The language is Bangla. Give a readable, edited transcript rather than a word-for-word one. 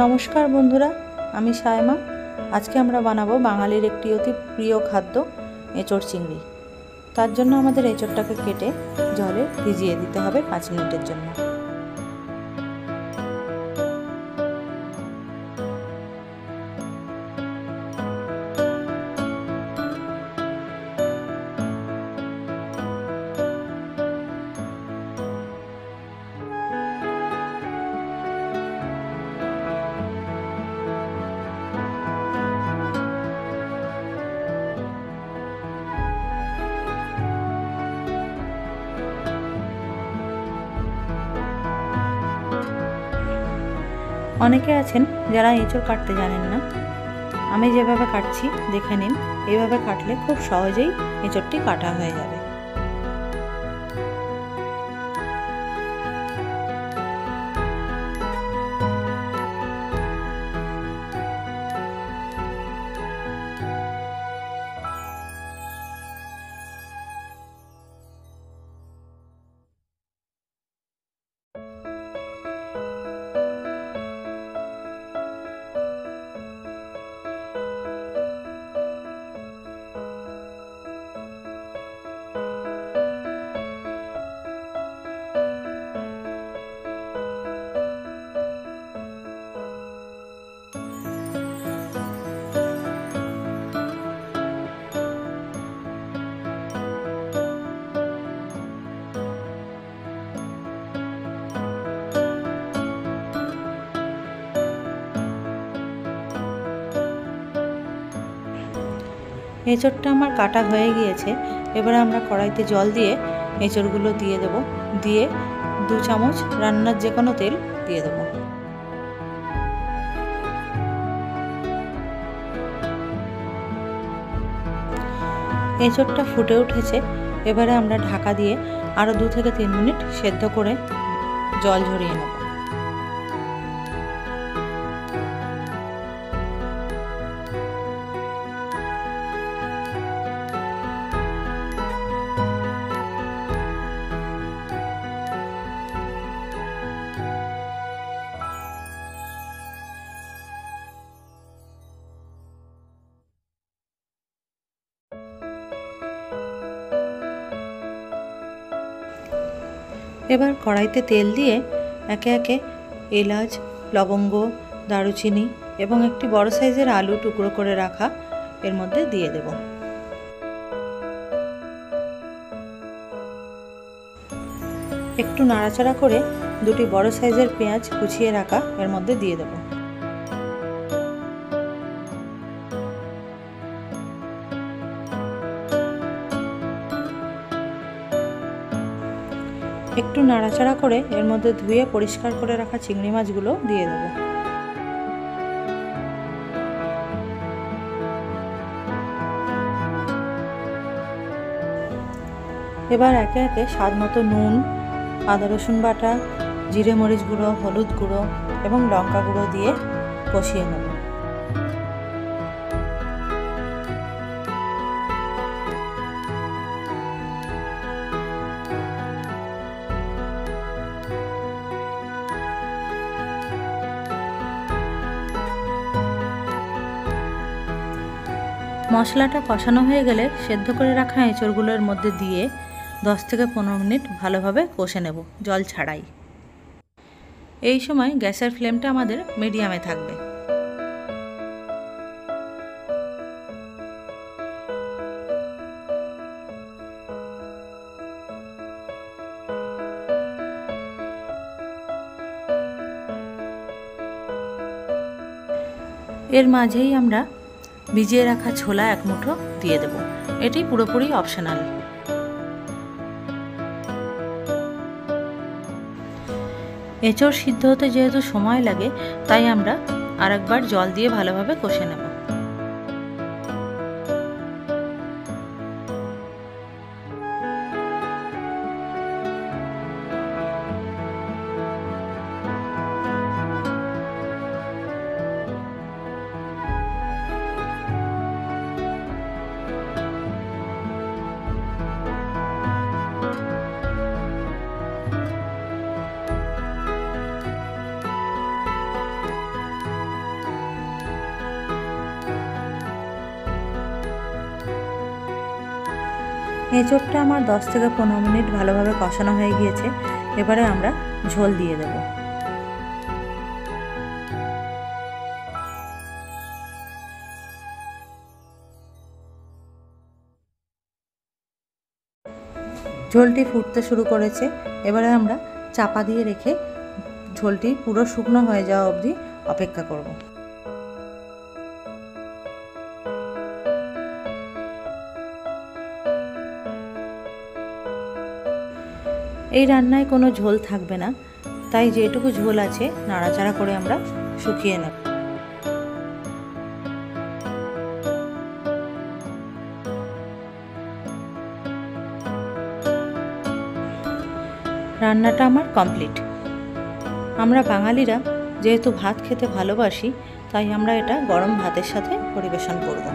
নমস্কার বন্ধুরা, আমি সায়মা। আজকে আমরা বানাবো বাঙালির একটি অতি প্রিয় খাদ্য এঁচোড় চিংড়ি। তার জন্য আমাদের এঁচোড়টাকে কেটে জলে ভিজিয়ে দিতে হবে 5 মিনিটের জন্য। অনেকে আছেন যারা এঁচোড় কাটতে জানেন না। আমি যেভাবে কাটছি দেখে নিন। এইভাবে কাটলে খুব সহজেই এঁচোড়টি কাটা হয়ে যাবে। এঁচোড়টা আমার কাটা হয়ে গিয়েছে। এবারে আমরা কড়াইতে জল দিয়ে এঁচোড়গুলো দিয়ে দেব। দিয়ে 2 চামচ রান্নার যে কোনো তেল দিয়ে দেব। এঁচোড়টা ফুটে উঠেছে। এবারে আমরা ঢাকা দিয়ে আরও 2 থেকে 3 মিনিট সেদ্ধ করে জল ঝরিয়ে নেব। এবার কড়াইতে তেল দিয়ে একে একে এলাচ, লবঙ্গ, দারুচিনি এবং একটি বড় সাইজের আলু টুকরো করে রাখা এর মধ্যে দিয়ে দেব। একটু নাড়াচাড়া করে 2টি বড় সাইজের পেঁয়াজ কুচিয়ে রাখা এর মধ্যে দিয়ে দেব। একটু নাড়াচাড়া করে এর মধ্যে ধুয়ে পরিষ্কার করে রাখা চিংড়ি মাছগুলো দিয়ে দেব। এবার একে একে স্বাদ মতো নুন, আদা রসুন বাটা, জিরে মরিচ গুঁড়ো, হলুদ গুঁড়ো এবং লঙ্কা গুঁড়ো দিয়ে কষিয়ে নেব। মশলাটা কষানো হয়ে গেলে সেদ্ধ করে রাখা এঁচোড়গুলোর মধ্যে দিয়ে 10 থেকে 15 মিনিট ভালোভাবে কষে নেব, জল ছাড়াই। এই সময় গ্যাসের ফ্লেমটা আমাদের মিডিয়ামে থাকবে। এর মাঝেই আমরা ভিজিয়ে রাখা ছোলা 1 মুঠো দিয়ে দেব। এটি পুরোপুরি অপশনাল। এঁচোড় সিদ্ধ হতে যেহেতু সময় লাগে, তাই আমরা আরেকবার জল দিয়ে ভালোভাবে কষে নেব। এঁচোড়টা আমার 10 থেকে 15 মিনিট ভালোভাবে কষানো হয়ে গিয়েছে। এবারে আমরা ঝোল দিয়ে দেব। ঝোলটি ফুটতে শুরু করেছে। এবারে আমরা চাপা দিয়ে রেখে ঝোলটি পুরো শুকনো হয়ে যাওয়া অবধি অপেক্ষা করব। এই রান্নায় কোনো ঝোল থাকবে না, তাই যেটুকু ঝোল আছে নাড়াচাড়া করে আমরা শুকিয়ে নেব। রান্নাটা আমার কমপ্লিট। আমরা বাঙালিরা যেহেতু ভাত খেতে ভালোবাসি, তাই আমরা এটা গরম ভাতের সাথে পরিবেশন করব।